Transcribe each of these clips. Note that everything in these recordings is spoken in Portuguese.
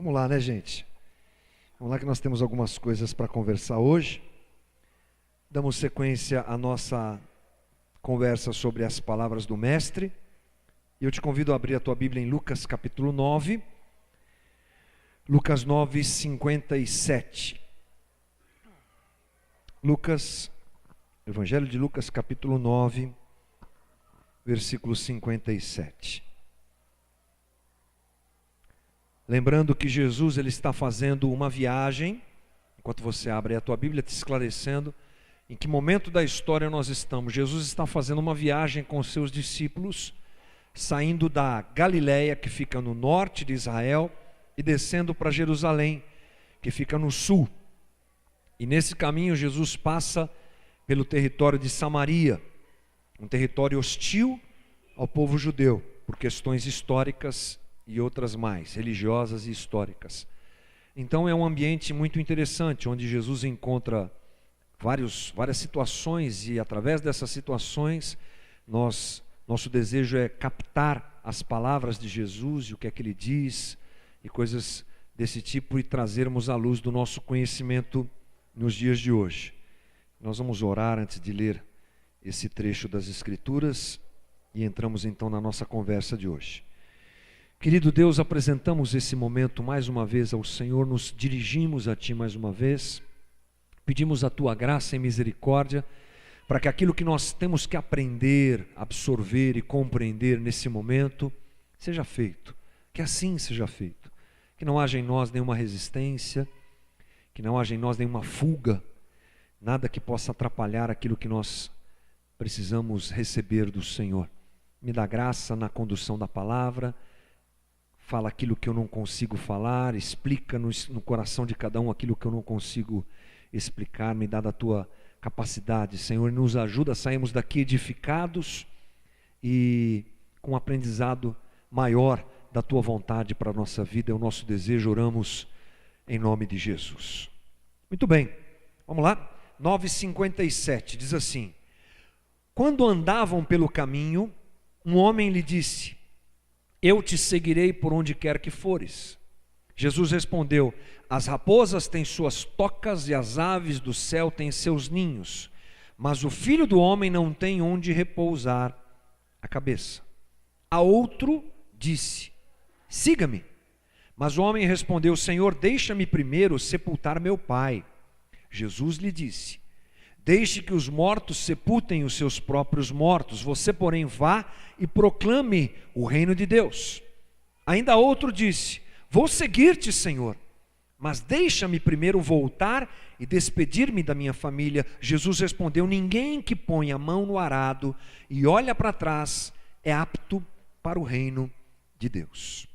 Vamos lá, né, gente? Vamos lá que nós temos algumas coisas para conversar hoje. Damos sequência à nossa conversa sobre as palavras do Mestre. E eu te convido a abrir a tua Bíblia em Lucas capítulo 9. Lucas 9, 57. Evangelho de Lucas capítulo 9, versículo 57. Lembrando que Jesus ele está fazendo uma viagem, enquanto você abre a tua Bíblia, te esclarecendo em que momento da história nós estamos. Jesus está fazendo uma viagem com os seus discípulos, saindo da Galileia, que fica no norte de Israel, e descendo para Jerusalém, que fica no sul. E nesse caminho Jesus passa pelo território de Samaria, um território hostil ao povo judeu, por questões históricas e outras mais, religiosas e históricas. Então é um ambiente muito interessante, onde Jesus encontra várias situações, e através dessas situações, nosso desejo é captar as palavras de Jesus, e o que é que ele diz, e coisas desse tipo, e trazermos à luz do nosso conhecimento nos dias de hoje. Nós vamos orar antes de ler esse trecho das Escrituras, e entramos então na nossa conversa de hoje. Querido Deus, apresentamos esse momento mais uma vez ao Senhor, nos dirigimos a Ti mais uma vez, pedimos a Tua graça e misericórdia, para que aquilo que nós temos que aprender, absorver e compreender nesse momento, seja feito, que assim seja feito, que não haja em nós nenhuma resistência, que não haja em nós nenhuma fuga, nada que possa atrapalhar aquilo que nós precisamos receber do Senhor. Me dá graça na condução da palavra, fala aquilo que eu não consigo falar, explica no coração de cada um aquilo que eu não consigo explicar, me dá da Tua capacidade, Senhor, nos ajuda a sairmos daqui edificados e com um aprendizado maior da Tua vontade para a nossa vida, é o nosso desejo, oramos em nome de Jesus. Muito bem, vamos lá? 9,57, diz assim: quando andavam pelo caminho, um homem lhe disse: eu te seguirei por onde quer que fores. Jesus respondeu: as raposas têm suas tocas e as aves do céu têm seus ninhos, mas o Filho do Homem não tem onde repousar a cabeça. A outro disse: siga-me. Mas o homem respondeu: Senhor, deixa-me primeiro sepultar meu pai. Jesus lhe disse: deixe que os mortos sepultem os seus próprios mortos, você, porém, vá e proclame o reino de Deus. Ainda outro disse: vou seguir-te, Senhor, mas deixa-me primeiro voltar e despedir-me da minha família. Jesus respondeu: ninguém que põe a mão no arado e olha para trás é apto para o reino de Deus.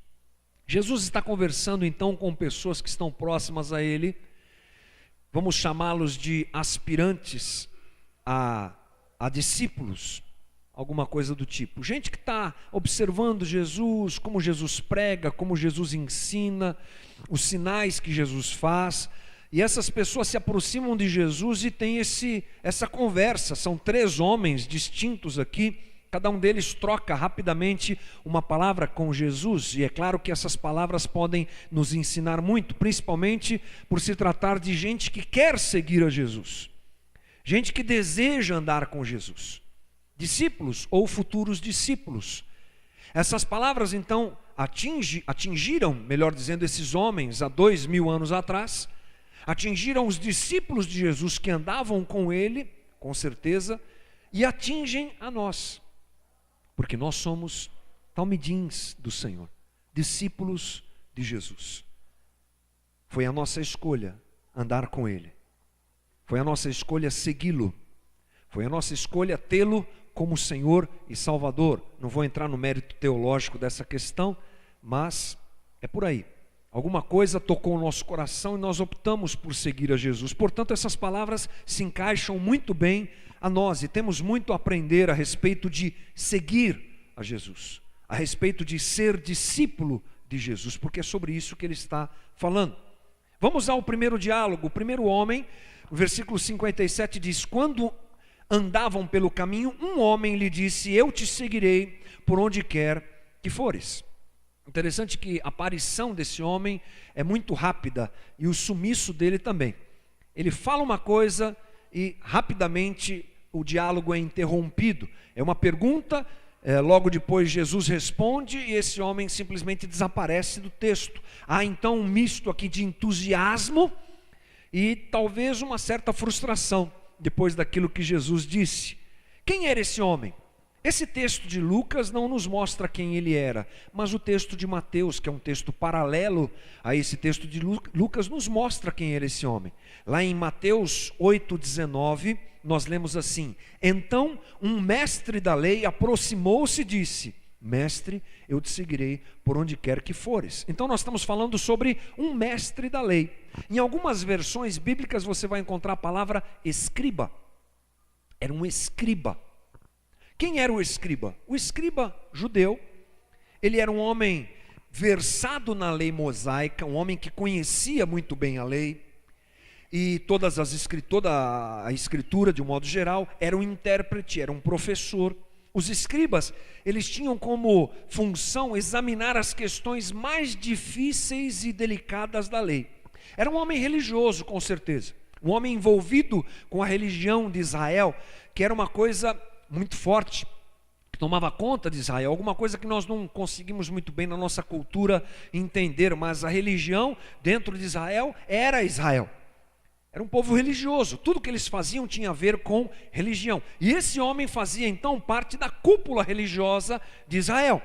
Jesus está conversando então com pessoas que estão próximas a Ele, vamos chamá-los de aspirantes a discípulos, alguma coisa do tipo. Gente que está observando Jesus, como Jesus prega, como Jesus ensina, os sinais que Jesus faz, e essas pessoas se aproximam de Jesus e tem essa conversa. São 3 homens distintos aqui, cada um deles troca rapidamente uma palavra com Jesus, e é claro que essas palavras podem nos ensinar muito, principalmente por se tratar de gente que quer seguir a Jesus, gente que deseja andar com Jesus, discípulos ou futuros discípulos. Essas palavras então atingiram, melhor dizendo, esses homens há 2000 anos atrás, atingiram os discípulos de Jesus que andavam com Ele, com certeza, e atingem a nós, porque nós somos talmidins do Senhor, discípulos de Jesus. Foi a nossa escolha andar com Ele, foi a nossa escolha segui-lo, foi a nossa escolha tê-lo como Senhor e Salvador. Não vou entrar no mérito teológico dessa questão, mas é por aí. Alguma coisa tocou o nosso coração e nós optamos por seguir a Jesus. Portanto, essas palavras se encaixam muito bem a nós, e temos muito a aprender a respeito de seguir a Jesus, a respeito de ser discípulo de Jesus, porque é sobre isso que ele está falando. Vamos ao primeiro diálogo. O primeiro homem, o versículo 57 diz: quando andavam pelo caminho, um homem lhe disse: eu te seguirei por onde quer que fores. Interessante que a aparição desse homem é muito rápida e o sumiço dele também. Ele fala uma coisa e rapidamente o diálogo é interrompido. É uma pergunta, logo depois Jesus responde e esse homem simplesmente desaparece do texto. Há então um misto aqui de entusiasmo e talvez uma certa frustração depois daquilo que Jesus disse. Quem era esse homem? Esse texto de Lucas não nos mostra quem ele era, mas o texto de Mateus, que é um texto paralelo a esse texto de Lucas, nos mostra quem era esse homem. Lá em Mateus 8,19, nós lemos assim: então um mestre da lei aproximou-se e disse: mestre, eu te seguirei por onde quer que fores. Então nós estamos falando sobre um mestre da lei. Em algumas versões bíblicas você vai encontrar a palavra escriba. Era um escriba. Quem era o escriba? O escriba judeu, ele era um homem versado na lei mosaica, um homem que conhecia muito bem a lei, e toda a escritura de um modo geral, era um intérprete, era um professor. Os escribas, eles tinham como função examinar as questões mais difíceis e delicadas da lei. Era um homem religioso, com certeza, um homem envolvido com a religião de Israel, que era uma coisa muito forte, que tomava conta de Israel, alguma coisa que nós não conseguimos muito bem na nossa cultura entender, mas a religião dentro de Israel era Israel. Era um povo religioso, tudo que eles faziam tinha a ver com religião. E esse homem fazia então parte da cúpula religiosa de Israel.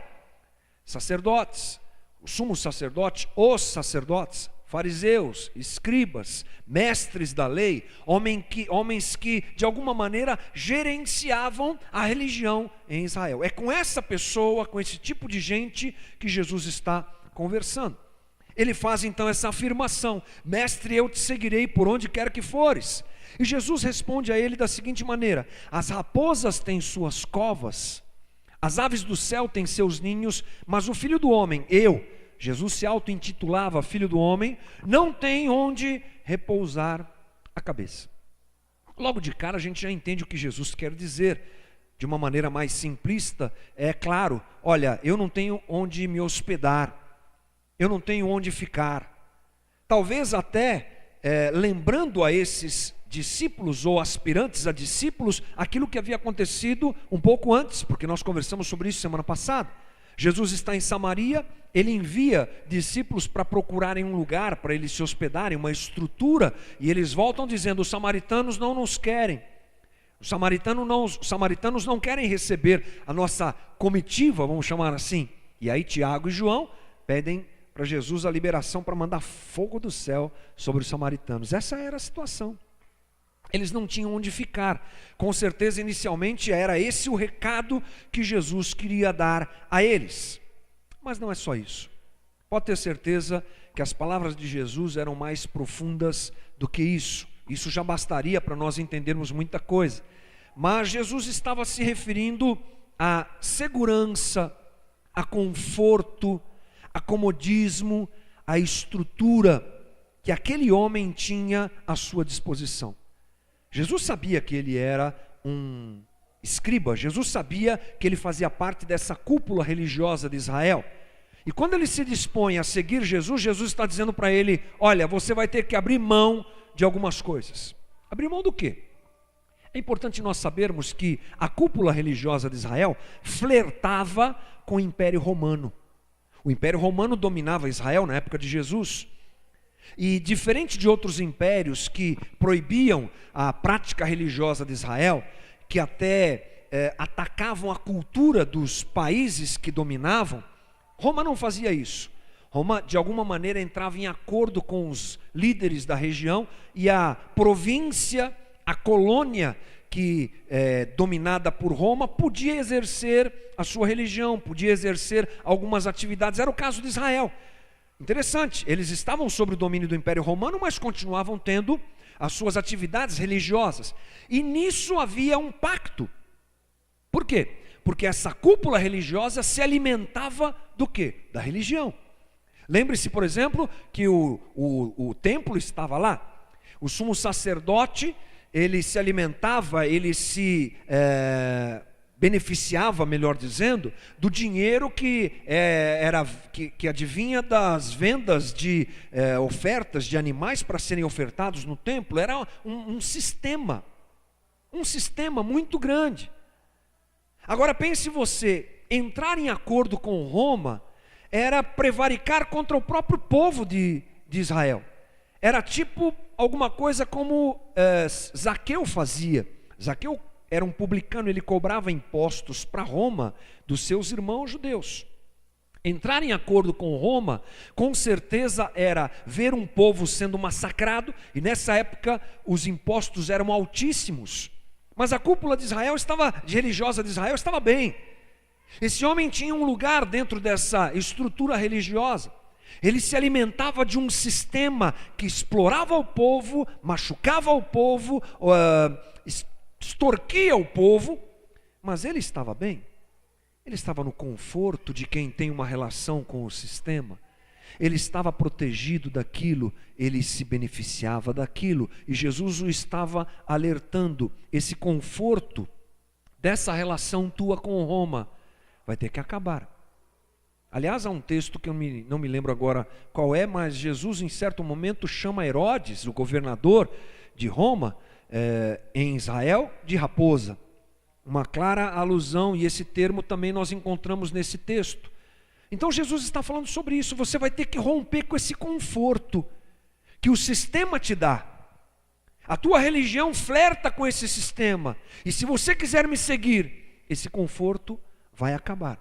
Sacerdotes, o sumo sacerdote, os sacerdotes, fariseus, escribas, mestres da lei, homens que de alguma maneira gerenciavam a religião em Israel. É com essa pessoa, com esse tipo de gente que Jesus está conversando. Ele faz então essa afirmação: mestre, eu te seguirei por onde quer que fores. E Jesus responde a ele da seguinte maneira: as raposas têm suas covas, as aves do céu têm seus ninhos, mas o Filho do Homem, Jesus se auto-intitulava Filho do Homem, não tem onde repousar a cabeça. Logo de cara a gente já entende o que Jesus quer dizer. De uma maneira mais simplista, é claro: olha, eu não tenho onde me hospedar, eu não tenho onde ficar. Talvez até lembrando a esses discípulos ou aspirantes a discípulos aquilo que havia acontecido um pouco antes, porque nós conversamos sobre isso semana passada. Jesus está em Samaria, ele envia discípulos para procurarem um lugar para eles se hospedarem, uma estrutura, e eles voltam dizendo: os samaritanos não nos querem, os samaritanos não querem receber a nossa comitiva, vamos chamar assim. E aí Tiago e João pedem para Jesus a liberação para mandar fogo do céu sobre os samaritanos. Essa era a situação. Eles não tinham onde ficar. Com certeza, inicialmente, era esse o recado que Jesus queria dar a eles. Mas não é só isso. Pode ter certeza que as palavras de Jesus eram mais profundas do que isso. Isso já bastaria para nós entendermos muita coisa. Mas Jesus estava se referindo à segurança, a conforto, a comodismo, a estrutura que aquele homem tinha à sua disposição. Jesus sabia que ele era um escriba, Jesus sabia que ele fazia parte dessa cúpula religiosa de Israel. E quando ele se dispõe a seguir Jesus, Jesus está dizendo para ele: olha, você vai ter que abrir mão de algumas coisas. Abrir mão do quê? É importante nós sabermos que a cúpula religiosa de Israel flertava com o Império Romano. O Império Romano dominava Israel na época de Jesus. E diferente de outros impérios que proibiam a prática religiosa de Israel, que até atacavam a cultura dos países que dominavam, Roma não fazia isso. Roma de alguma maneira entrava em acordo com os líderes da região, e a província, a colônia que dominada por Roma, podia exercer a sua religião, podia exercer algumas atividades. Era o caso de Israel. Interessante, eles estavam sob o domínio do Império Romano, mas continuavam tendo as suas atividades religiosas. E nisso havia um pacto. Por quê? Porque essa cúpula religiosa se alimentava do quê? Da religião. Lembre-se, por exemplo, que o templo estava lá. O sumo sacerdote, ele se alimentava, ele se beneficiava, melhor dizendo, do dinheiro que advinha das vendas de ofertas de animais para serem ofertados no templo. Era um sistema muito grande. Agora pense você, entrar em acordo com Roma era prevaricar contra o próprio povo de Israel. Era tipo alguma coisa como Zaqueu fazia. Zaqueu era um publicano, ele cobrava impostos para Roma dos seus irmãos judeus. Entrar em acordo com Roma, com certeza era ver um povo sendo massacrado, e nessa época os impostos eram altíssimos. Mas a cúpula religiosa de Israel estava bem. Esse homem tinha um lugar dentro dessa estrutura religiosa. Ele se alimentava de um sistema que explorava o povo, machucava o povo, extorquia o povo, mas ele estava bem. Ele estava no conforto de quem tem uma relação com o sistema. Ele estava protegido daquilo, ele se beneficiava daquilo, e Jesus o estava alertando. Esse conforto dessa relação tua com Roma vai ter que acabar. Aliás, há um texto que eu não me lembro agora qual é, mas Jesus em certo momento chama Herodes, o governador de Roma, em Israel, de raposa. Uma clara alusão, e esse termo também nós encontramos nesse texto. Então Jesus está falando sobre isso. Você vai ter que romper com esse conforto que o sistema te dá. A tua religião flerta com esse sistema, e se você quiser me seguir, esse conforto vai acabar.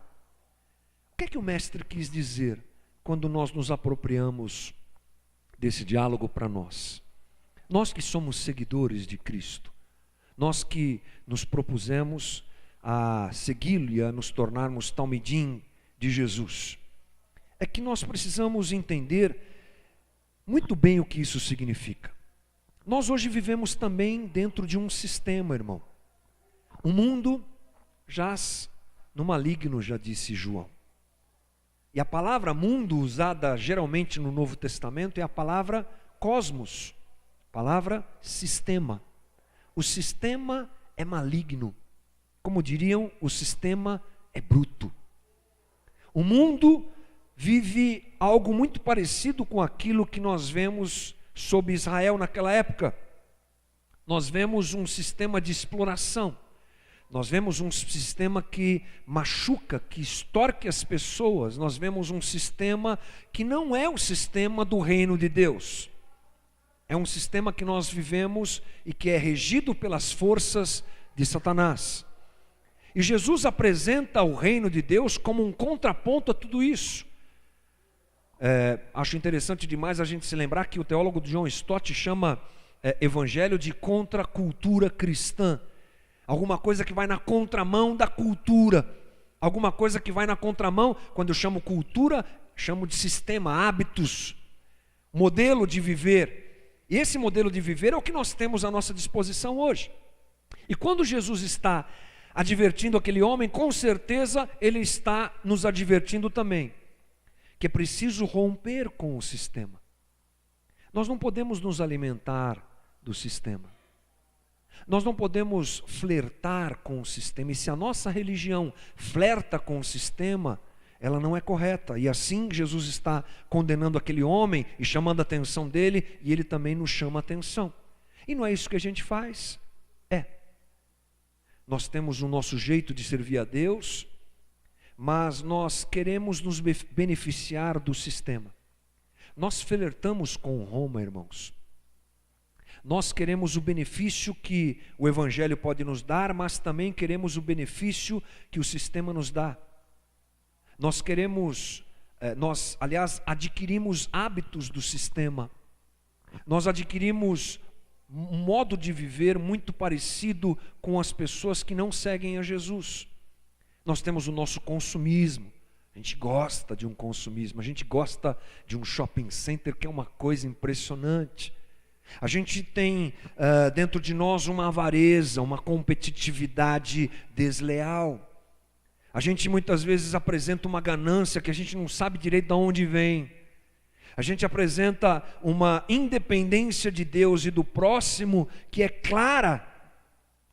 O que é que o mestre quis dizer quando nós nos apropriamos desse diálogo para nós? Nós que somos seguidores de Cristo, nós que nos propusemos a segui-lo e a nos tornarmos talmidim de Jesus, é que nós precisamos entender muito bem o que isso significa. Nós hoje vivemos também dentro de um sistema, irmão. O mundo jaz no maligno, já disse João. E a palavra mundo usada geralmente no Novo Testamento é a palavra cosmos, palavra sistema. O sistema é maligno. Como diriam, o sistema é bruto. O mundo vive algo muito parecido com aquilo que nós vemos sob Israel naquela época. Nós vemos um sistema de exploração. Nós vemos um sistema que machuca, que extorque as pessoas. Nós vemos um sistema que não é o sistema do reino de Deus. É um sistema que nós vivemos e que é regido pelas forças de Satanás. E Jesus apresenta o reino de Deus como um contraponto a tudo isso. Acho interessante demais a gente se lembrar que o teólogo John Stott chama evangelho de contracultura cristã. Alguma coisa que vai na contramão da cultura. Alguma coisa que vai na contramão. Quando eu chamo cultura, chamo de sistema, hábitos, modelo de viver. E esse modelo de viver é o que nós temos à nossa disposição hoje. E quando Jesus está advertindo aquele homem, com certeza ele está nos advertindo também que é preciso romper com o sistema. Nós não podemos nos alimentar do sistema. Nós não podemos flertar com o sistema. E se a nossa religião flerta com o sistema, ela não é correta. E assim Jesus está condenando aquele homem e chamando a atenção dele, e ele também nos chama a atenção. E não é isso que a gente faz. Nós temos o nosso jeito de servir a Deus, mas nós queremos nos beneficiar do sistema. Nós flertamos com Roma, irmãos. Nós queremos o benefício que o Evangelho pode nos dar, mas também queremos o benefício que o sistema nos dá. Nós adquirimos hábitos do sistema. Nós adquirimos um modo de viver muito parecido com as pessoas que não seguem a Jesus. Nós temos o nosso consumismo. A gente gosta de um consumismo, a gente gosta de um shopping center que é uma coisa impressionante. A gente tem dentro de nós uma avareza, uma competitividade desleal. A gente muitas vezes apresenta uma ganância que a gente não sabe direito de onde vem. A gente apresenta uma independência de Deus e do próximo que é clara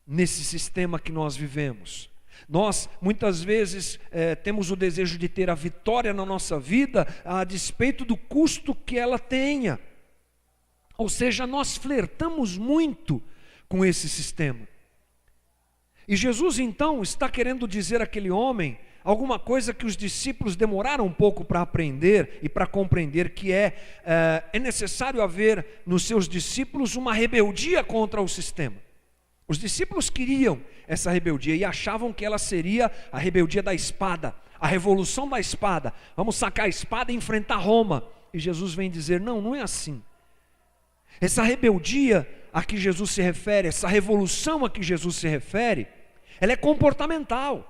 nesse sistema que nós vivemos. Nós, muitas vezes, temos o desejo de ter a vitória na nossa vida, a despeito do custo que ela tenha. Ou seja, nós flertamos muito com esse sistema. E Jesus, então, está querendo dizer àquele homem alguma coisa que os discípulos demoraram um pouco para aprender e para compreender, que é necessário haver nos seus discípulos uma rebeldia contra o sistema. Os discípulos queriam essa rebeldia e achavam que ela seria a rebeldia da espada, a revolução da espada. Vamos sacar a espada e enfrentar Roma. E Jesus vem dizer, não, não é assim. Essa rebeldia a que Jesus se refere, essa revolução a que Jesus se refere, ela é comportamental.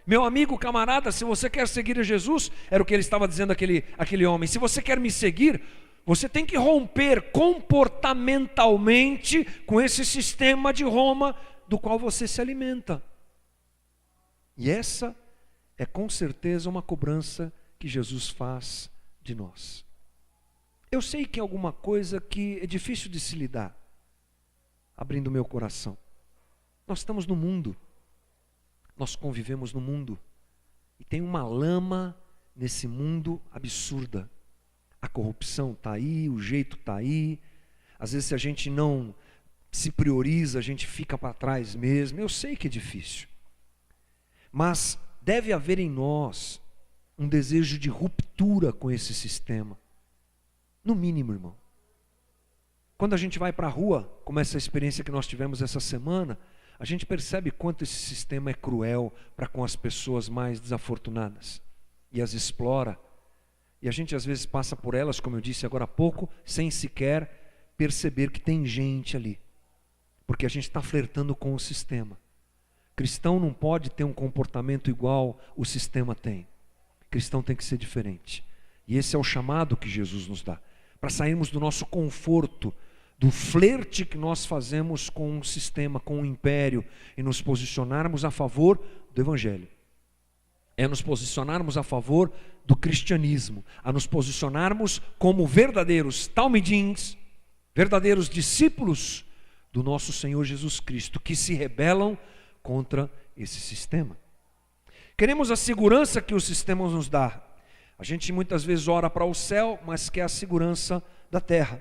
Meu amigo, camarada, se você quer seguir a Jesus, era o que ele estava dizendo aquele homem, se você quer me seguir, você tem que romper comportamentalmente com esse sistema de Roma do qual você se alimenta. E essa é com certeza uma cobrança que Jesus faz de nós. Eu sei que é alguma coisa que é difícil de se lidar, abrindo meu coração. Nós estamos no mundo, nós convivemos no mundo, e tem uma lama nesse mundo absurda. A corrupção está aí, o jeito está aí. Às vezes, se a gente não se prioriza, a gente fica para trás mesmo. Eu sei que é difícil, mas deve haver em nós um desejo de ruptura com esse sistema. No mínimo, irmão. Quando a gente vai para a rua, como essa experiência que nós tivemos essa semana, a gente percebe quanto esse sistema é cruel para com as pessoas mais desafortunadas e as explora. E a gente às vezes passa por elas, como eu disse agora há pouco, sem sequer perceber que tem gente ali, porque a gente está flertando com o sistema. Cristão não pode ter um comportamento igual o sistema tem. Cristão tem que ser diferente. E esse é o chamado que Jesus nos dá, para sairmos do nosso conforto, do flerte que nós fazemos com o sistema, com o império, e nos posicionarmos a favor do Evangelho. É nos posicionarmos a favor do cristianismo, a nos posicionarmos como verdadeiros talmidins, verdadeiros discípulos do nosso Senhor Jesus Cristo, que se rebelam contra esse sistema. Queremos a segurança que o sistema nos dá. A gente muitas vezes ora para o céu, mas quer a segurança da terra.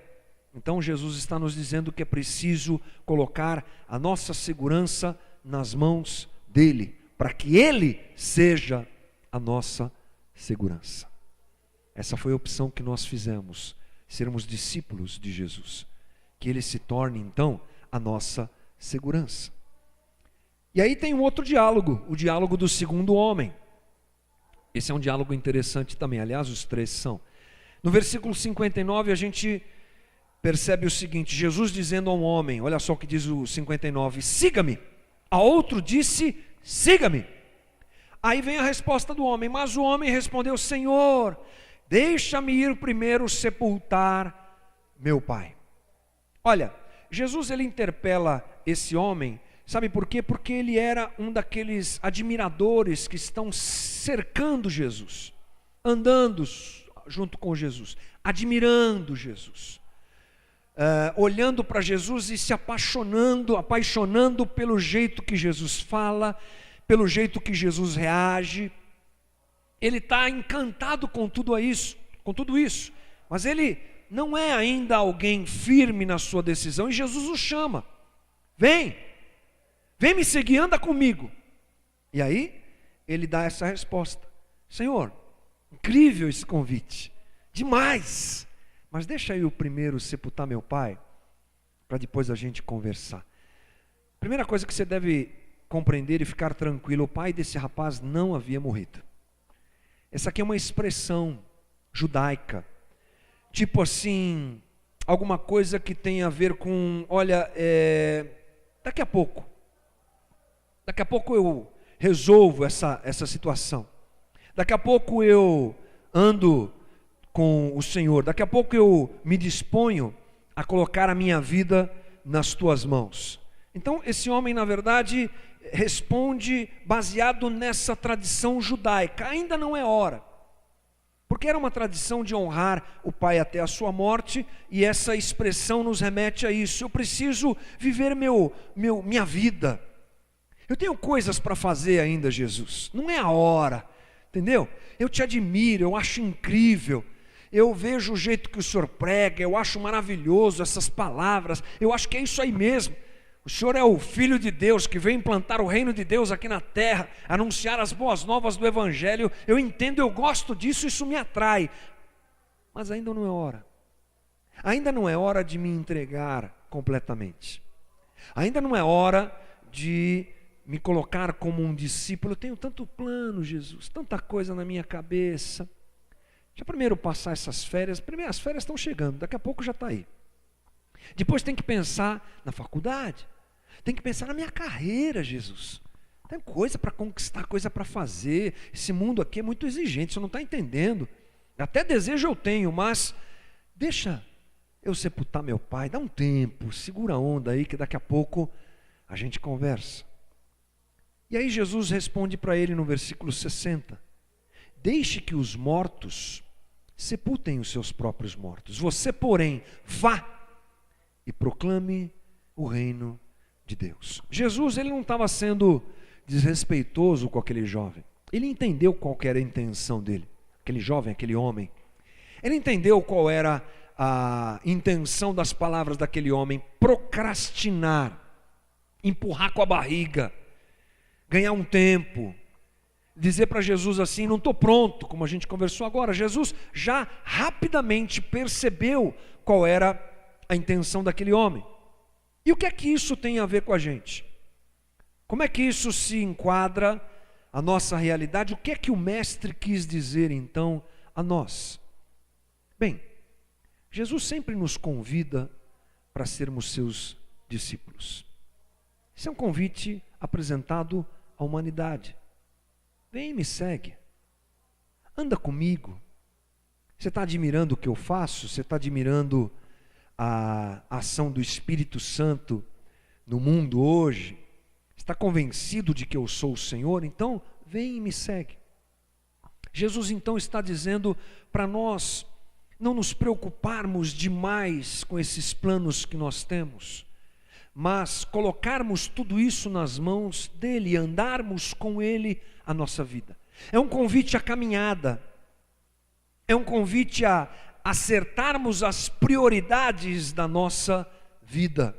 Então Jesus está nos dizendo que é preciso colocar a nossa segurança nas mãos dele, para que ele seja a nossa segurança. Essa foi a opção que nós fizemos, sermos discípulos de Jesus, que ele se torne então a nossa segurança. E aí tem um outro diálogo, o diálogo do segundo homem. Esse é um diálogo interessante também, aliás os três são. No versículo 59 a gente percebe o seguinte, Jesus dizendo a um homem, olha só o que diz o 59, siga-me. A outro disse, siga-me. Aí vem a resposta do homem, mas o homem respondeu, Senhor, deixa-me ir primeiro sepultar meu pai. Olha, Jesus ele interpela esse homem, sabe por quê? Porque ele era um daqueles admiradores que estão cercando Jesus, andando junto com Jesus, admirando Jesus, olhando para Jesus e se apaixonando pelo jeito que Jesus fala, pelo jeito que Jesus reage. Ele está encantado com tudo isso, mas ele não é ainda alguém firme na sua decisão, e Jesus o chama, vem me seguir, anda comigo. E aí ele dá essa resposta, Senhor, incrível esse convite, demais, mas deixa eu primeiro sepultar meu pai, para depois a gente conversar. Primeira coisa que você deve compreender e ficar tranquilo, o pai desse rapaz não havia morrido. Essa aqui é uma expressão judaica, tipo assim, alguma coisa que tem a ver com, olha, daqui a pouco eu resolvo essa situação, daqui a pouco eu ando com o Senhor, daqui a pouco eu me disponho a colocar a minha vida nas tuas mãos. Então esse homem na verdade responde baseado nessa tradição judaica, ainda não é hora, porque era uma tradição de honrar o pai até a sua morte, e essa expressão nos remete a isso, eu preciso viver minha vida, Eu tenho coisas para fazer ainda, Jesus. Não é a hora, entendeu? Eu te admiro, eu acho incrível. Eu vejo o jeito que o Senhor prega, eu acho maravilhoso essas palavras. Eu acho que é isso aí mesmo. O Senhor é o Filho de Deus que veio implantar o reino de Deus aqui na terra, anunciar as boas novas do Evangelho. Eu entendo, eu gosto disso, isso me atrai. Mas ainda não é hora. Ainda não é hora de me entregar completamente. Ainda não é hora de me colocar como um discípulo. Eu tenho tanto plano, Jesus, tanta coisa na minha cabeça. Deixa eu primeiro passar essas férias. Primeiro, as férias estão chegando, daqui a pouco já está aí. Depois tem que pensar na faculdade. Tem que pensar na minha carreira, Jesus. Tem coisa para conquistar, coisa para fazer. Esse mundo aqui é muito exigente, você não está entendendo. Até desejo eu tenho, mas deixa eu sepultar meu pai, dá um tempo, segura a onda aí que daqui a pouco a gente conversa. E aí Jesus responde para ele no versículo 60. Deixe que os mortos sepultem os seus próprios mortos. Você, porém, vá e proclame o reino de Deus. Jesus, ele não estava sendo desrespeitoso com aquele jovem. Ele entendeu qual era a intenção dele. Aquele jovem, aquele homem. Ele entendeu qual era a intenção das palavras daquele homem. Procrastinar, empurrar com a barriga, ganhar um tempo, dizer para Jesus assim, não estou pronto, como a gente conversou agora. Jesus já rapidamente percebeu qual era a intenção daquele homem. E o que é que isso tem a ver com a gente? Como é que isso se enquadra à nossa realidade? O que é que o mestre quis dizer então a nós? Bem, Jesus sempre nos convida para sermos seus discípulos. Esse é um convite apresentado à humanidade. Vem e me segue. Anda comigo. Você está admirando o que eu faço? Você está admirando a ação do Espírito Santo no mundo hoje? Está convencido de que eu sou o Senhor? Então, vem e me segue. Jesus então está dizendo para nós não nos preocuparmos demais com esses planos que nós temos, mas colocarmos tudo isso nas mãos dele e andarmos com ele a nossa vida. É um convite à caminhada, é um convite a acertarmos as prioridades da nossa vida.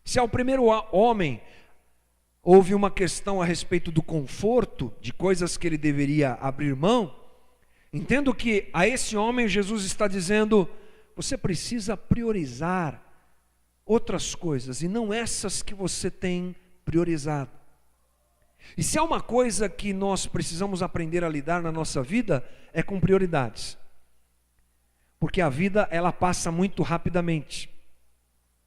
Se ao primeiro homem houve uma questão a respeito do conforto, de coisas que ele deveria abrir mão, entendo que a esse homem Jesus está dizendo, você precisa priorizar outras coisas e não essas que você tem priorizado. E se há uma coisa que nós precisamos aprender a lidar na nossa vida, é com prioridades. Porque a vida, ela passa muito rapidamente.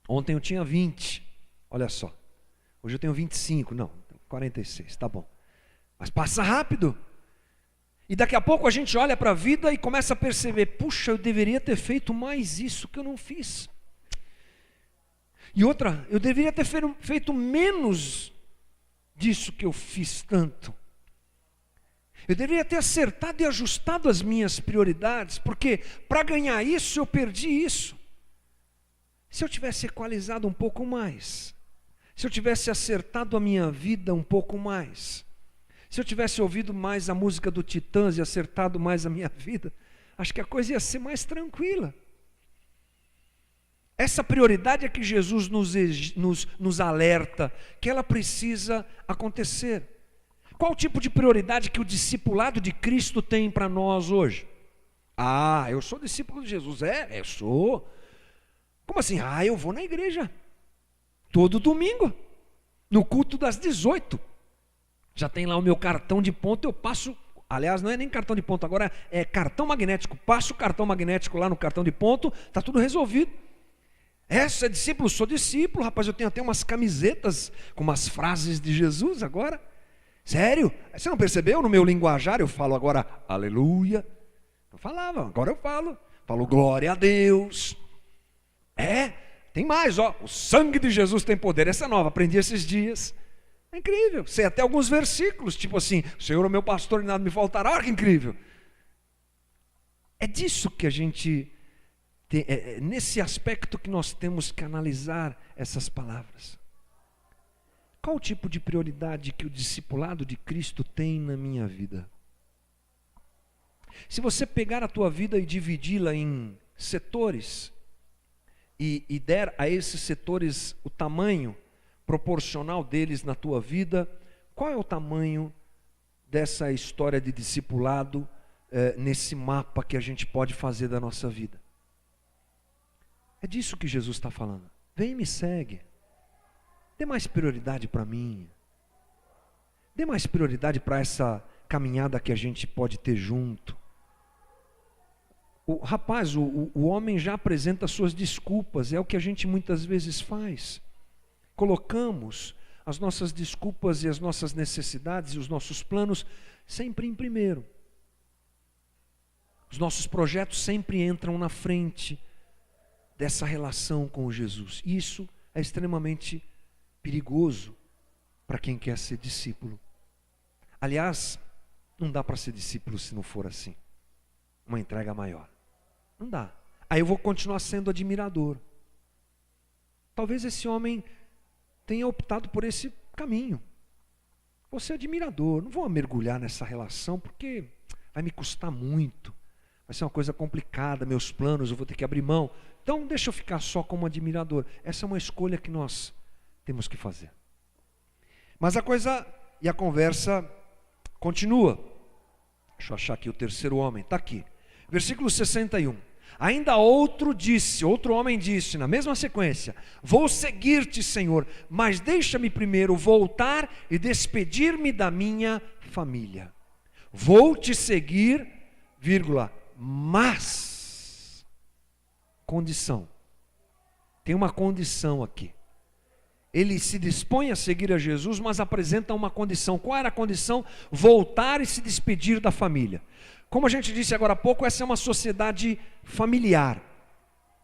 Ontem eu tinha 20, olha só. Hoje eu tenho 25, não, 46, tá bom. Mas passa rápido. E daqui a pouco a gente olha para a vida e começa a perceber, puxa, eu deveria ter feito mais isso que eu não fiz. E outra, eu deveria ter feito menos disso que eu fiz tanto. Eu deveria ter acertado e ajustado as minhas prioridades, porque para ganhar isso eu perdi isso. Se eu tivesse equalizado um pouco mais, se eu tivesse acertado a minha vida um pouco mais, se eu tivesse ouvido mais a música do Titãs e acertado mais a minha vida, acho que a coisa ia ser mais tranquila. Essa prioridade é que Jesus nos alerta, que ela precisa acontecer. Qual o tipo de prioridade que o discipulado de Cristo tem para nós hoje? Ah, eu sou discípulo de Jesus. Eu sou. Como assim? Ah, eu vou na igreja todo domingo, no culto das 18. Já tem lá o meu cartão de ponto, eu passo. Aliás, não é nem cartão de ponto, agora é cartão magnético. Passo o cartão magnético lá no cartão de ponto, está tudo resolvido. Essa é discípulo, sou discípulo, rapaz, eu tenho até umas camisetas com umas frases de Jesus agora. Sério? Você não percebeu? No meu linguajar eu falo agora aleluia. Eu falava, agora eu falo glória a Deus. Tem mais, ó, o sangue de Jesus tem poder. Essa é nova, aprendi esses dias. É incrível, sei até alguns versículos, tipo assim, o Senhor é o meu pastor e nada me faltará. Olha que incrível. É disso que a gente nesse aspecto que nós temos que analisar essas palavras. Qual o tipo de prioridade que o discipulado de Cristo tem na minha vida? Se você pegar a tua vida e dividi-la em setores, e der a esses setores o tamanho proporcional deles na tua vida, qual é o tamanho dessa história de discipulado nesse mapa que a gente pode fazer da nossa vida? É disso que Jesus está falando. Vem e me segue. Dê mais prioridade para mim. Dê mais prioridade para essa caminhada que a gente pode ter junto. O homem já apresenta suas desculpas, é o que a gente muitas vezes faz. Colocamos as nossas desculpas e as nossas necessidades e os nossos planos sempre em primeiro. Os nossos projetos sempre entram na frente dessa relação com Jesus. Isso é extremamente perigoso para quem quer ser discípulo. Aliás, não dá para ser discípulo se não for assim. Uma entrega maior. Não dá. Aí eu vou continuar sendo admirador. Talvez esse homem tenha optado por esse caminho. Vou ser admirador, não vou mergulhar nessa relação porque vai me custar muito. Vai ser uma coisa complicada, meus planos, eu vou ter que abrir mão. Então deixa eu ficar só como admirador. Essa é uma escolha que nós temos que fazer. Mas a coisa e a conversa continua. Deixa eu achar aqui o terceiro homem, está aqui. Versículo 61. Ainda outro homem disse, na mesma sequência: vou seguir-te, Senhor, mas deixa-me primeiro voltar e despedir-me da minha família. Vou te seguir, mas, condição. Tem uma condição aqui. Ele se dispõe a seguir a Jesus, mas apresenta uma condição. Qual era a condição? Voltar e se despedir da família. Como a gente disse agora há pouco, essa é uma sociedade familiar.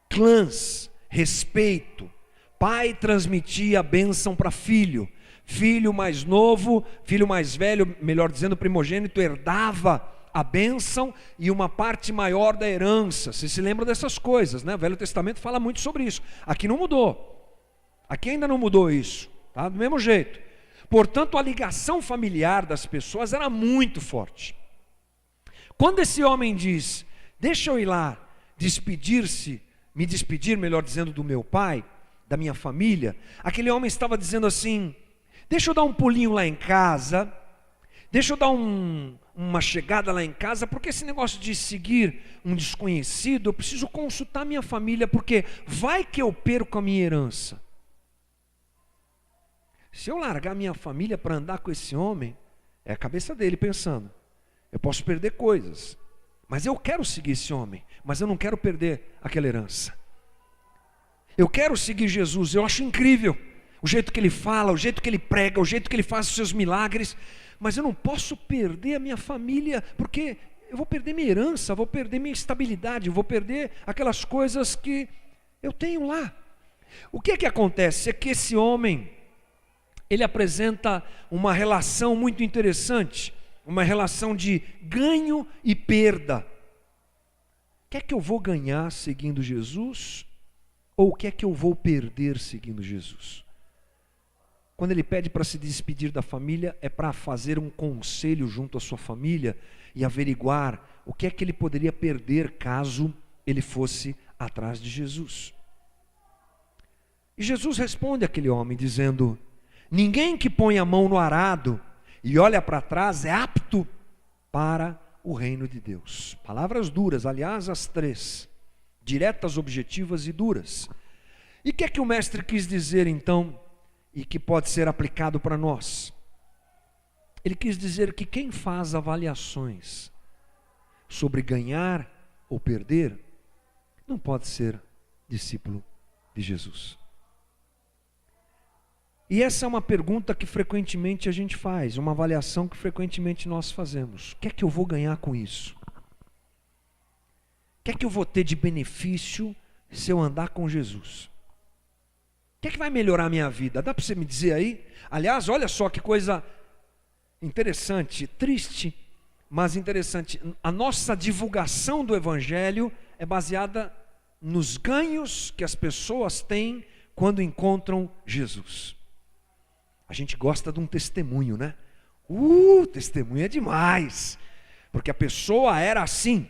Clãs, respeito. Pai transmitia a bênção para filho. Filho mais novo, filho mais velho, melhor dizendo, primogênito, herdava a bênção e uma parte maior da herança. Você se lembra dessas coisas, né? O Velho Testamento fala muito sobre isso. Aqui não mudou. Aqui ainda não mudou isso, tá? Do mesmo jeito. Portanto, a ligação familiar das pessoas era muito forte. Quando esse homem diz, deixa eu ir lá me despedir, melhor dizendo, do meu pai, da minha família, aquele homem estava dizendo assim, deixa eu dar um pulinho lá em casa, deixa eu dar uma chegada lá em casa, porque esse negócio de seguir um desconhecido, eu preciso consultar minha família, porque vai que eu perco a minha herança. Se eu largar minha família para andar com esse homem, é a cabeça dele pensando, eu posso perder coisas, mas eu quero seguir esse homem, mas eu não quero perder aquela herança. Eu quero seguir Jesus, eu acho incrível o jeito que ele fala, o jeito que ele prega, o jeito que ele faz os seus milagres, mas eu não posso perder a minha família, porque eu vou perder minha herança, vou perder minha estabilidade, vou perder aquelas coisas que eu tenho lá. O que é que acontece? É que esse homem, ele apresenta uma relação muito interessante, uma relação de ganho e perda. O que é que eu vou ganhar seguindo Jesus? Ou o que é que eu vou perder seguindo Jesus? Quando ele pede para se despedir da família, é para fazer um conselho junto à sua família e averiguar o que é que ele poderia perder caso ele fosse atrás de Jesus. E Jesus responde àquele homem dizendo, ninguém que põe a mão no arado e olha para trás é apto para o reino de Deus. Palavras duras, aliás, as três. Diretas, objetivas e duras. E o que é que o mestre quis dizer então, e que pode ser aplicado para nós? Ele quis dizer que quem faz avaliações sobre ganhar ou perder, não pode ser discípulo de Jesus. E essa é uma pergunta que frequentemente a gente faz, uma avaliação que frequentemente nós fazemos. O que é que eu vou ganhar com isso? O que é que eu vou ter de benefício se eu andar com Jesus? O que é que vai melhorar a minha vida? Dá para você me dizer aí? Aliás, olha só que coisa interessante, triste, mas interessante. A nossa divulgação do Evangelho é baseada nos ganhos que as pessoas têm quando encontram Jesus. A gente gosta de um testemunho, né? Testemunho é demais. Porque a pessoa era assim,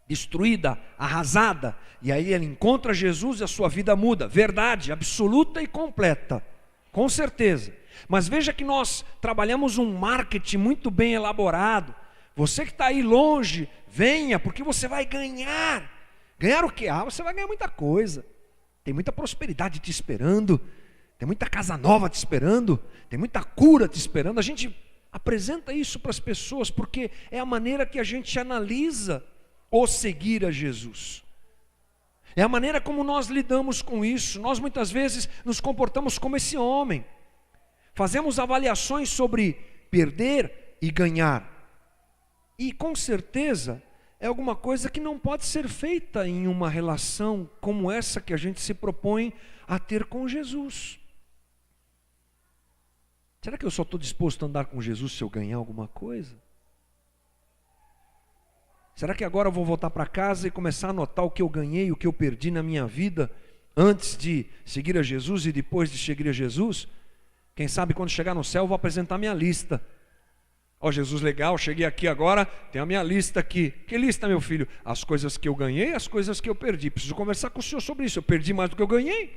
destruída, arrasada, e aí ela encontra Jesus e a sua vida muda. Verdade, absoluta e completa, com certeza. Mas veja que nós trabalhamos um marketing muito bem elaborado. Você que está aí longe, venha, porque você vai ganhar. Ganhar o quê? Você vai ganhar muita coisa. Tem muita prosperidade te esperando, tem muita casa nova te esperando, tem muita cura te esperando. A gente apresenta isso para as pessoas porque é a maneira que a gente analisa o seguir a Jesus. É a maneira como nós lidamos com isso. Nós muitas vezes nos comportamos como esse homem. Fazemos avaliações sobre perder e ganhar. E com certeza é alguma coisa que não pode ser feita em uma relação como essa que a gente se propõe a ter com Jesus. Será que eu só estou disposto a andar com Jesus se eu ganhar alguma coisa? Será que agora eu vou voltar para casa e começar a anotar o que eu ganhei, o que eu perdi na minha vida, antes de seguir a Jesus e depois de seguir a Jesus? Quem sabe quando chegar no céu eu vou apresentar minha lista. Jesus, legal, cheguei aqui agora, tem a minha lista aqui. Que lista, meu filho? As coisas que eu ganhei, as coisas que eu perdi. Preciso conversar com o senhor sobre isso. Eu perdi mais do que eu ganhei.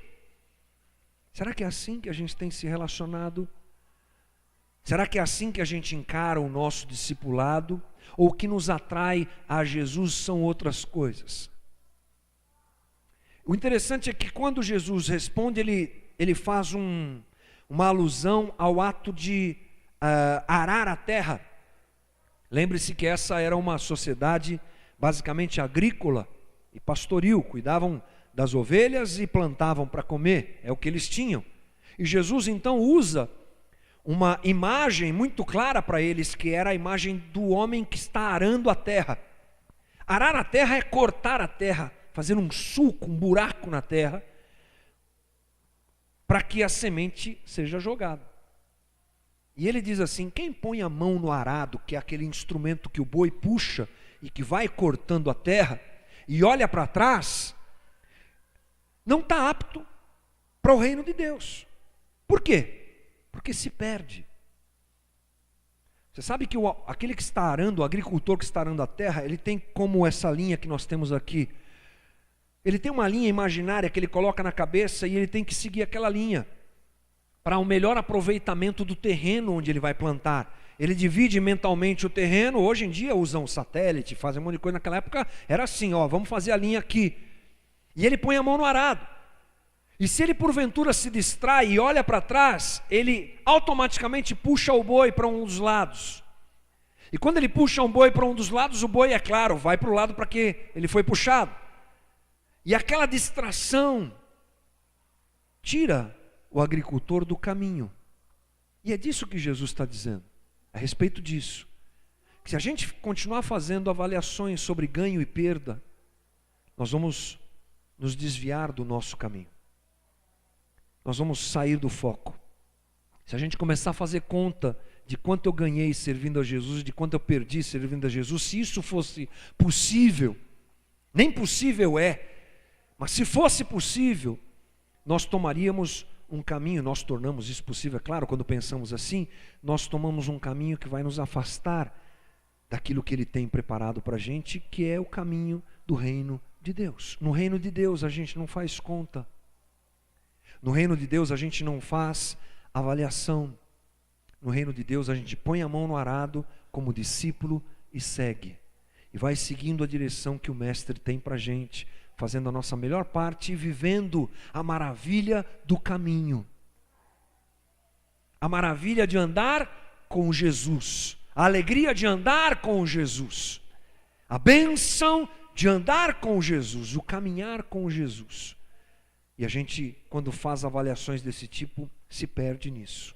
Será que é assim que a gente tem se relacionado? Será que é assim que a gente encara o nosso discipulado? Ou o que nos atrai a Jesus são outras coisas? O interessante é que quando Jesus responde, ele faz uma alusão ao ato de arar a terra. Lembre-se que essa era uma sociedade basicamente agrícola e pastoril. Cuidavam das ovelhas e plantavam para comer, é o que eles tinham. E Jesus então usa uma imagem muito clara para eles, que era a imagem do homem que está arando a terra. Arar a terra é cortar a terra, fazer um sulco, um buraco na terra, para que a semente seja jogada. E ele diz assim: quem põe a mão no arado, que é aquele instrumento que o boi puxa e que vai cortando a terra, e olha para trás, não está apto para o reino de Deus. Por quê? Porque se perde. Você sabe que aquele que está arando, o agricultor que está arando a terra, ele tem como essa linha que nós temos aqui. Ele tem uma linha imaginária que ele coloca na cabeça e ele tem que seguir aquela linha para um melhor aproveitamento do terreno onde ele vai plantar. Ele divide mentalmente o terreno. Hoje em dia usam satélite, fazem um monte de coisa. Naquela época era assim, vamos fazer a linha aqui. E ele põe a mão no arado. E se ele porventura se distrai e olha para trás, ele automaticamente puxa o boi para um dos lados. E quando ele puxa um boi para um dos lados, o boi, é claro, vai para o lado para que ele foi puxado. E aquela distração tira o agricultor do caminho. E é disso que Jesus está dizendo, a respeito disso. Que se a gente continuar fazendo avaliações sobre ganho e perda, nós vamos nos desviar do nosso caminho. Nós vamos sair do foco. Se a gente começar a fazer conta de quanto eu ganhei servindo a Jesus, de quanto eu perdi servindo a Jesus, se isso fosse possível, nem possível é, mas se fosse possível, nós tomaríamos um caminho, nós tornamos isso possível, é claro, quando pensamos assim, nós tomamos um caminho que vai nos afastar daquilo que Ele tem preparado para a gente, que é o caminho do reino de Deus. No reino de Deus a gente não faz conta. No reino de Deus a gente não faz avaliação. No reino de Deus a gente põe a mão no arado como discípulo e segue. E vai seguindo a direção que o Mestre tem para a gente, fazendo a nossa melhor parte e vivendo a maravilha do caminho. A maravilha de andar com Jesus. A alegria de andar com Jesus. A bênção de andar com Jesus. O caminhar com Jesus. E a gente, quando faz avaliações desse tipo, se perde nisso.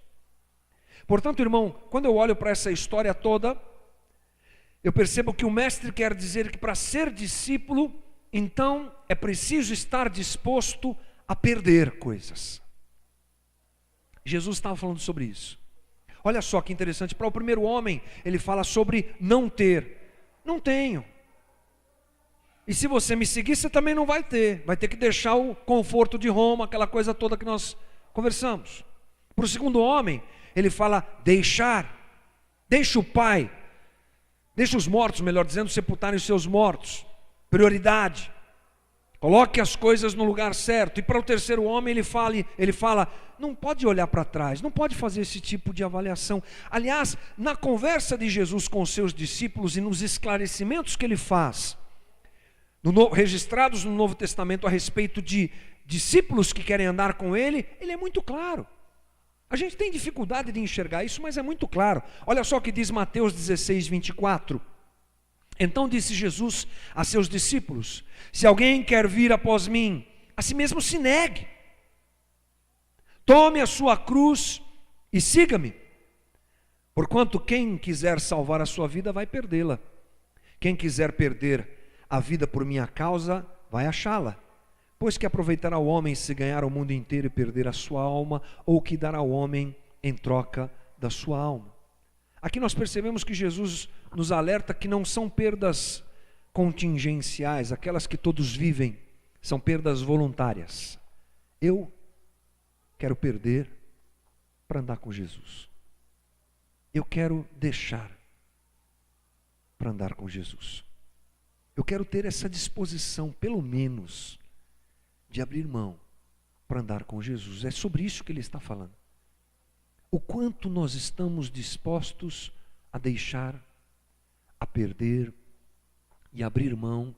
Portanto, irmão, quando eu olho para essa história toda, eu percebo que o Mestre quer dizer que para ser discípulo, então é preciso estar disposto a perder coisas. Jesus estava falando sobre isso. Olha só que interessante, para o primeiro homem, ele fala sobre não ter. Não tenho. E se você me seguir, você também não vai ter. Vai ter que deixar o conforto de Roma, aquela coisa toda que nós conversamos. Para o segundo homem, ele fala deixar. Deixa o pai, deixa os mortos, melhor dizendo, sepultarem os seus mortos. Prioridade. Coloque as coisas no lugar certo. E para o terceiro homem ele fala, não pode olhar para trás, não pode fazer esse tipo de avaliação. Aliás, na conversa de Jesus com os seus discípulos e nos esclarecimentos que ele faz, registrados no Novo Testamento a respeito de discípulos que querem andar com ele é muito claro. A gente tem dificuldade de enxergar isso, mas é muito claro. Olha só o que diz Mateus 16, 24. Então disse Jesus a seus discípulos: se alguém quer vir após mim, a si mesmo se negue. Tome a sua cruz e siga-me. Porquanto quem quiser salvar a sua vida vai perdê-la. Quem quiser perder a vida por minha causa vai achá-la. Pois que aproveitará o homem se ganhar o mundo inteiro e perder a sua alma, ou que dará o homem em troca da sua alma? Aqui nós percebemos que Jesus nos alerta que não são perdas contingenciais, aquelas que todos vivem, são perdas voluntárias. Eu quero perder para andar com Jesus. Eu quero deixar para andar com Jesus. Eu quero ter essa disposição, pelo menos, de abrir mão para andar com Jesus. É sobre isso que ele está falando. O quanto nós estamos dispostos a deixar, a perder e abrir mão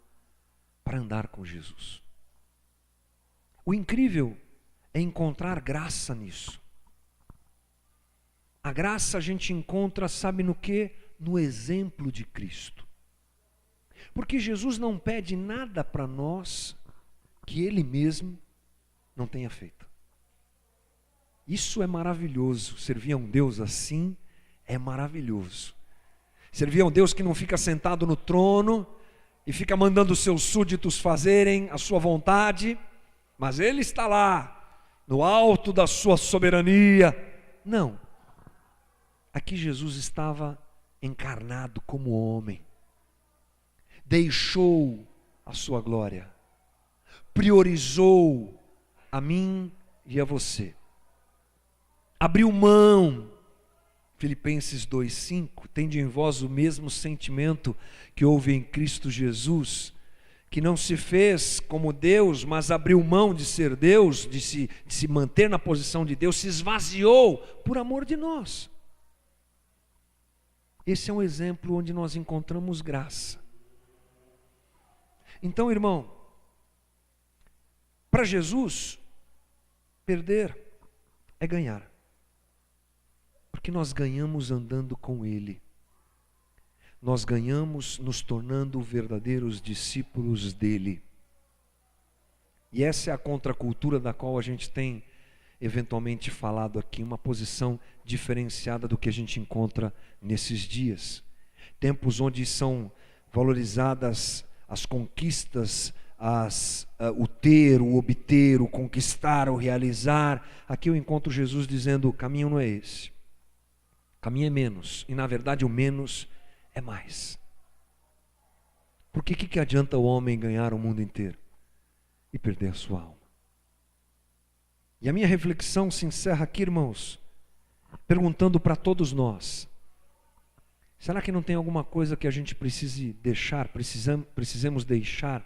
para andar com Jesus. O incrível é encontrar graça nisso. A graça a gente encontra, sabe no quê? No exemplo de Cristo. Porque Jesus não pede nada para nós que Ele mesmo não tenha feito. Isso é maravilhoso. Servir a um Deus assim é maravilhoso. Servir a um Deus que não fica sentado no trono e fica mandando os seus súditos fazerem a sua vontade, mas Ele está lá, no alto da sua soberania. Não. Aqui Jesus estava encarnado como homem. Deixou a sua glória. Priorizou a mim e a você. Abriu mão. Filipenses 2,5, tende em vós o mesmo sentimento que houve em Cristo Jesus, que não se fez como Deus, mas abriu mão de ser Deus, de se manter na posição de Deus, se esvaziou por amor de nós. Esse é um exemplo onde nós encontramos graça. Então, irmão, para Jesus, perder é ganhar. Porque nós ganhamos andando com Ele. Nós ganhamos nos tornando verdadeiros discípulos dEle. E essa é a contracultura da qual a gente tem eventualmente falado aqui, uma posição diferenciada do que a gente encontra nesses dias. Tempos onde são valorizadas as conquistas, o ter, o obter, o conquistar, o realizar. Aqui eu encontro Jesus dizendo: o caminho não é esse. O caminho é menos. E na verdade o menos é mais. Porque o que adianta o homem ganhar o mundo inteiro e perder a sua alma? E a minha reflexão se encerra aqui, irmãos, perguntando para todos nós: será que não tem alguma coisa que a gente precise deixar, precisemos deixar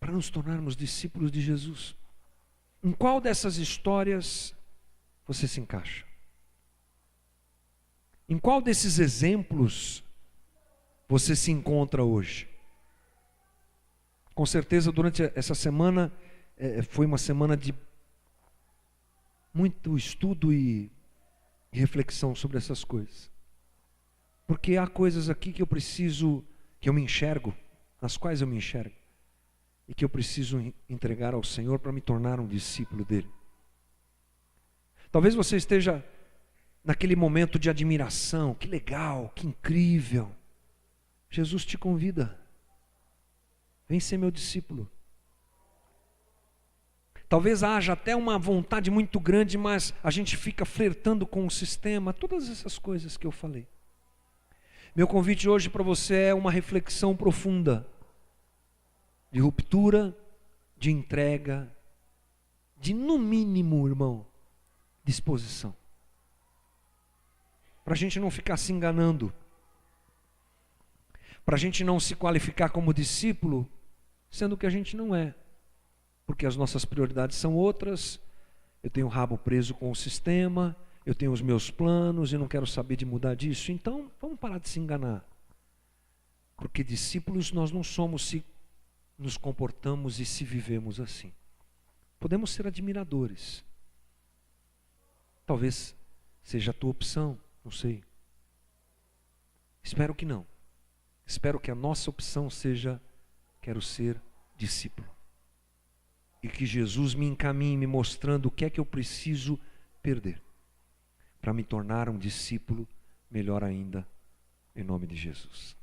para nos tornarmos discípulos de Jesus? Em qual dessas histórias você se encaixa? Em qual desses exemplos você se encontra hoje? Com certeza durante essa semana foi uma semana de muito estudo e reflexão sobre essas coisas. Porque há coisas aqui que eu me enxergo, nas quais eu me enxergo, e que eu preciso entregar ao Senhor para me tornar um discípulo dele. Talvez você esteja naquele momento de admiração: que legal, que incrível. Jesus te convida: vem ser meu discípulo. Talvez haja até uma vontade muito grande, mas a gente fica flertando com o sistema, todas essas coisas que eu falei. Meu convite hoje para você é uma reflexão profunda, de ruptura, de entrega, de no mínimo, irmão, disposição. Para a gente não ficar se enganando. Para a gente não se qualificar como discípulo, sendo que a gente não é. Porque as nossas prioridades são outras. Eu tenho o rabo preso com o sistema, eu tenho os meus planos e não quero saber de mudar disso. Então, vamos parar de se enganar. Porque discípulos nós não somos se nos comportamos e se vivemos assim. Podemos ser admiradores. Talvez seja a tua opção, não sei. Espero que não. Espero que a nossa opção seja: quero ser discípulo. E que Jesus me encaminhe me mostrando o que é que eu preciso perder para me tornar um discípulo melhor ainda, em nome de Jesus.